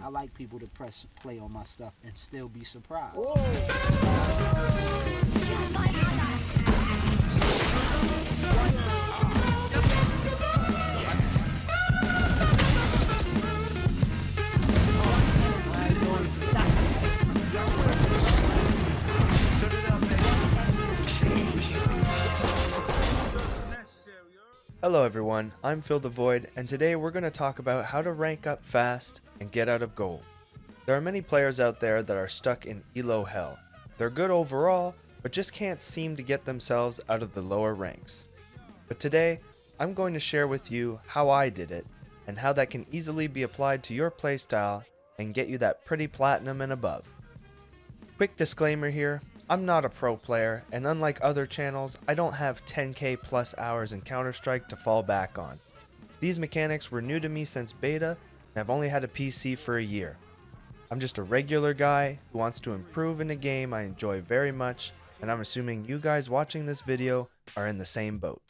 I like people to press play on my stuff and still be surprised. Hello everyone, I'm Phil the Void, and today we're going to talk about how to rank up fast and get out of gold. There are many players out there that are stuck in elo hell. They're good overall, but just can't seem to get themselves out of the lower ranks. But today, I'm going to share with you how I did it, and how that can easily be applied to your playstyle and get you that pretty platinum and above. Quick disclaimer here, I'm not a pro player, and unlike other channels, I don't have 10k plus hours in Counter-Strike to fall back on. These mechanics were new to me since beta, and I've only had a PC for a year. I'm just a regular guy who wants to improve in a game I enjoy very much, and I'm assuming you guys watching this video are in the same boat.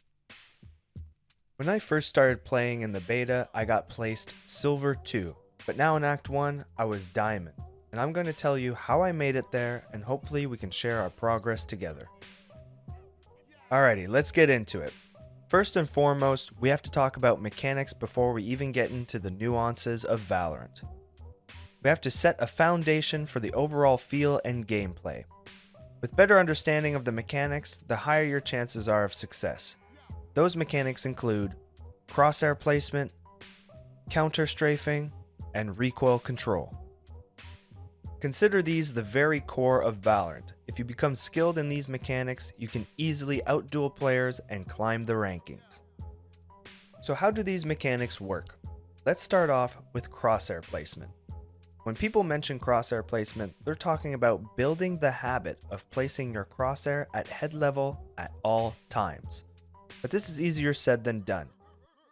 When I first started playing in the beta, I got placed Silver 2, but now in Act 1, I was Diamond. And I'm going to tell you how I made it there, and hopefully we can share our progress together. Alrighty, let's get into it. First and foremost, we have to talk about mechanics before we even get into the nuances of Valorant. We have to set a foundation for the overall feel and gameplay. With better understanding of the mechanics, the higher your chances are of success. Those mechanics include Crosshair Placement, Counter Strafing, and Recoil Control. Consider these the very core of Valorant. If you become skilled in these mechanics, you can easily outduel players and climb the rankings. So how do these mechanics work? Let's start off with Crosshair Placement. When people mention Crosshair Placement, they're talking about building the habit of placing your crosshair at head level at all times. But this is easier said than done.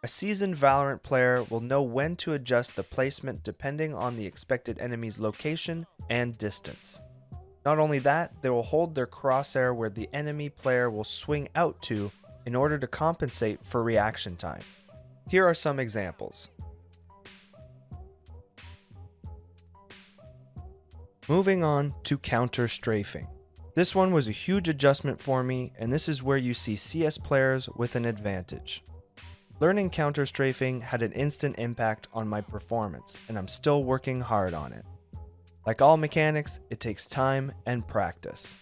A seasoned Valorant player will know when to adjust the placement depending on the expected enemy's location and distance. Not only that, they will hold their crosshair where the enemy player will swing out to in order to compensate for reaction time. Here are some examples. Moving on to Counter Strafing. This one was a huge adjustment for me, and this is where you see CS players with an advantage. Learning Counter Strafing had an instant impact on my performance, and I'm still working hard on it. Like all mechanics, it takes time and practice.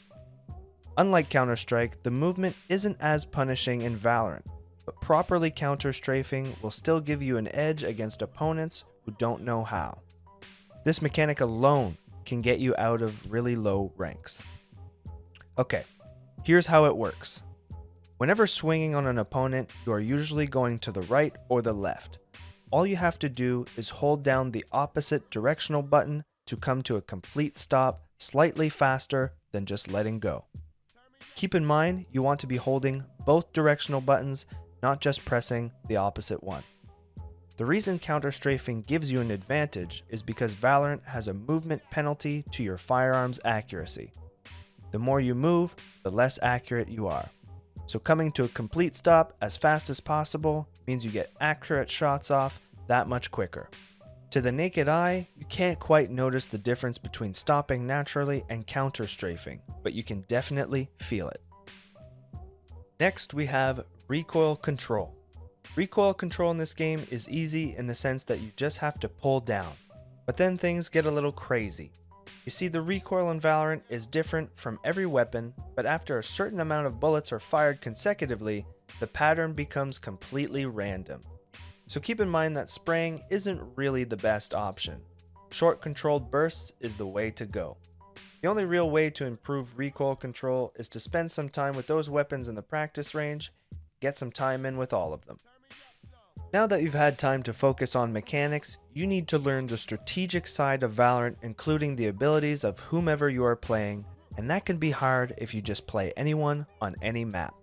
Unlike Counter-Strike, the movement isn't as punishing in Valorant, but properly Counter Strafing will still give you an edge against opponents who don't know how. This mechanic alone can get you out of really low ranks. Okay, here's how it works. Whenever swinging on an opponent, you are usually going to the right or the left. All you have to do is hold down the opposite directional button to come to a complete stop slightly faster than just letting go. Keep in mind, you want to be holding both directional buttons, not just pressing the opposite one. The reason Counter Strafing gives you an advantage is because Valorant has a movement penalty to your firearm's accuracy. The more you move, the less accurate you are. So coming to a complete stop as fast as possible means you get accurate shots off that much quicker. To the naked eye, you can't quite notice the difference between stopping naturally and Counter Strafing, but you can definitely feel it. Next we have Recoil Control. Recoil Control in this game is easy in the sense that you just have to pull down, but then things get a little crazy. You see, the recoil in Valorant is different from every weapon, but after a certain amount of bullets are fired consecutively, the pattern becomes completely random. So keep in mind that spraying isn't really the best option. Short controlled bursts is the way to go. The only real way to improve recoil control is to spend some time with those weapons in the practice range, get some time in with all of them. Now that you've had time to focus on mechanics, you need to learn the strategic side of Valorant, including the abilities of whomever you are playing, and that can be hard if you just play anyone on any map.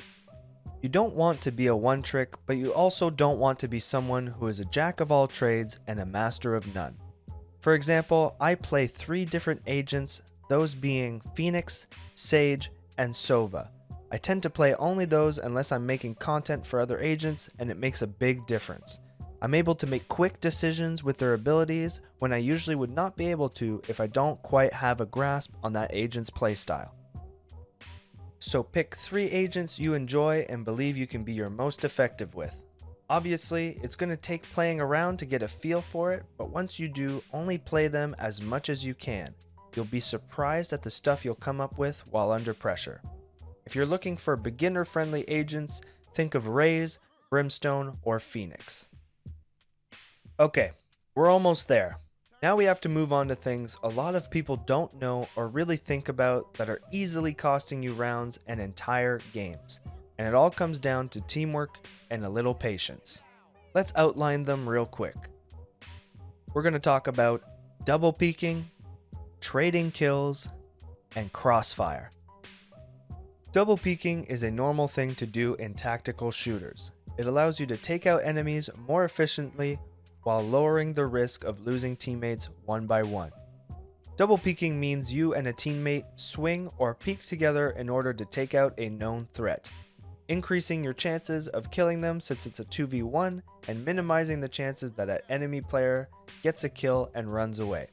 You don't want to be a one-trick, but you also don't want to be someone who is a jack of all trades and a master of none. For example, I play 3 different agents, those being Phoenix, Sage, and Sova. I tend to play only those unless I'm making content for other agents, and it makes a big difference. I'm able to make quick decisions with their abilities when I usually would not be able to if I don't quite have a grasp on that agent's playstyle. So pick 3 agents you enjoy and believe you can be your most effective with. Obviously, it's going to take playing around to get a feel for it, but once you do, only play them as much as you can. You'll be surprised at the stuff you'll come up with while under pressure. If you're looking for beginner-friendly agents, think of Raze, Brimstone, or Phoenix. Okay, we're almost there. Now we have to move on to things a lot of people don't know or really think about that are easily costing you rounds and entire games. And it all comes down to teamwork and a little patience. Let's outline them real quick. We're going to talk about double peeking, trading kills, and crossfire. Double peeking is a normal thing to do in tactical shooters. It allows you to take out enemies more efficiently while lowering the risk of losing teammates one by one. Double peeking means you and a teammate swing or peek together in order to take out a known threat, increasing your chances of killing them since it's a 2v1 and minimizing the chances that an enemy player gets a kill and runs away.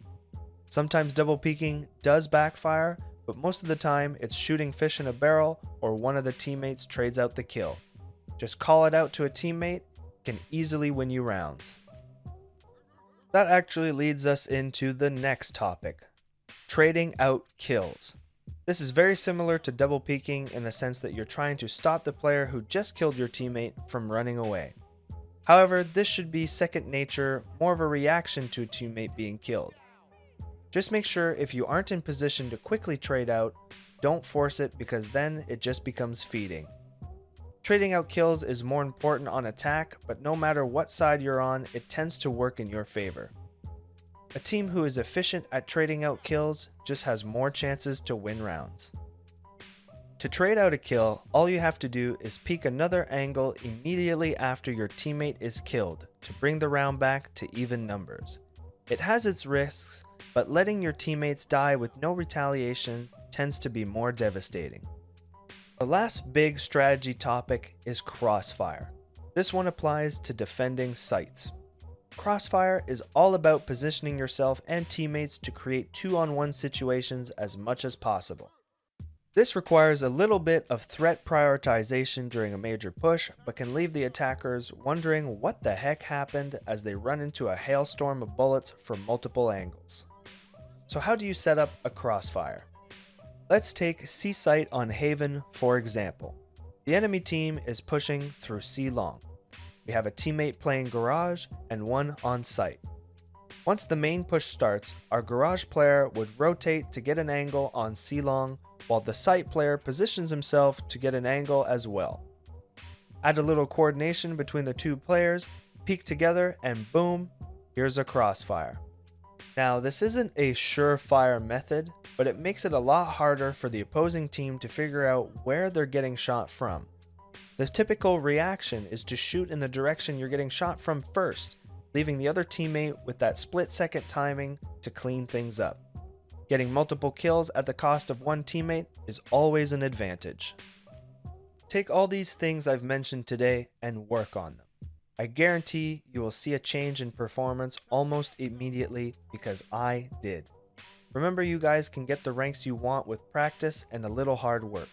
Sometimes double peeking does backfire, but most of the time it's shooting fish in a barrel or one of the teammates trades out the kill. Just call it out to a teammate, can easily win you rounds. That actually leads us into the next topic, trading out kills. This is very similar to double peeking in the sense that you're trying to stop the player who just killed your teammate from running away. However, this should be second nature, more of a reaction to a teammate being killed. Just make sure if you aren't in position to quickly trade out, don't force it because then it just becomes feeding. Trading out kills is more important on attack, but no matter what side you're on, it tends to work in your favor. A team who is efficient at trading out kills just has more chances to win rounds. To trade out a kill, all you have to do is peek another angle immediately after your teammate is killed to bring the round back to even numbers. It has its risks, but letting your teammates die with no retaliation tends to be more devastating. The last big strategy topic is Crossfire. This one applies to defending sites. Crossfire is all about positioning yourself and teammates to create 2-on-1 situations as much as possible. This requires a little bit of threat prioritization during a major push, but can leave the attackers wondering what the heck happened as they run into a hailstorm of bullets from multiple angles. So how do you set up a Crossfire? Let's take C site on Haven for example. The enemy team is pushing through C long. We have a teammate playing garage and one on site. Once the main push starts, our garage player would rotate to get an angle on C long, while the site player positions himself to get an angle as well. Add a little coordination between the two players, peek together, and boom, here's a crossfire. Now, this isn't a surefire method, but it makes it a lot harder for the opposing team to figure out where they're getting shot from. The typical reaction is to shoot in the direction you're getting shot from first, leaving the other teammate with that split-second timing to clean things up. Getting multiple kills at the cost of one teammate is always an advantage. Take all these things I've mentioned today and work on them. I guarantee you will see a change in performance almost immediately because I did. Remember, you guys can get the ranks you want with practice and a little hard work.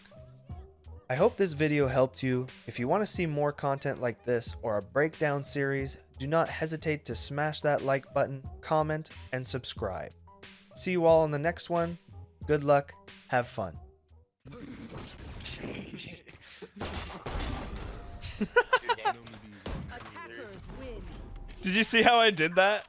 I hope this video helped you. If you want to see more content like this or a breakdown series, do not hesitate to smash that like button, comment, and subscribe. See you all in the next one. Good luck. Have fun. Did you see how I did that?